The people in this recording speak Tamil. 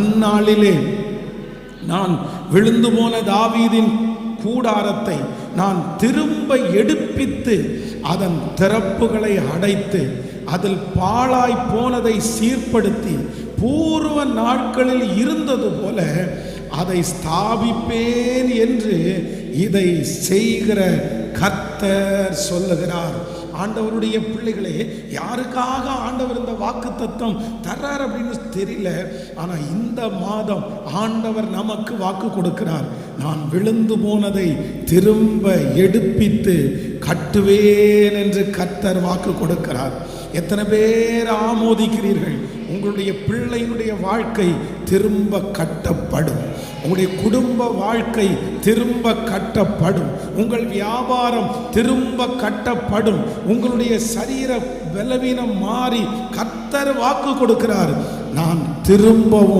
அந்நாளிலே நான் விழுந்து போன தாவீதின் கூடாரத்தை நான் திரும்ப எடுப்பித்து அதன் திறப்புகளை அடைத்து அதில் பாழாய் போனதை சீர்படுத்தி பூர்வ நாட்களில் இருந்தது போல அதை ஸ்தாபிப்பேன் என்று இதை செய்கிற கர்த்தர் சொல்லுகிறார். ஆண்டவருடைய பிள்ளைகளே, யாருக்காக ஆண்டவர் இந்த வாக்குத்தத்தம் தர்றார் அப்படின்னு தெரியல. ஆனால் இந்த மாதம் ஆண்டவர் நமக்கு வாக்கு கொடுக்கிறார். நான் விழுந்து போனதை திரும்ப எடுப்பித்து கட்டுவேன் என்று கர்த்தர் வாக்கு கொடுக்கிறார். எத்தனை பேர் ஆமோதிக்கிறீர்கள்? உங்களுடைய பிள்ளையினுடைய வாழ்க்கை திரும்ப கட்டப்படும். உங்களுடைய குடும்ப வாழ்க்கை திரும்ப கட்டப்படும். உங்கள் வியாபாரம் திரும்ப கட்டப்படும். உங்களுடைய சரீர பலவீனம் மாறி கர்த்தர் வாக்கு கொடுக்கிறார். நான் திரும்பவும்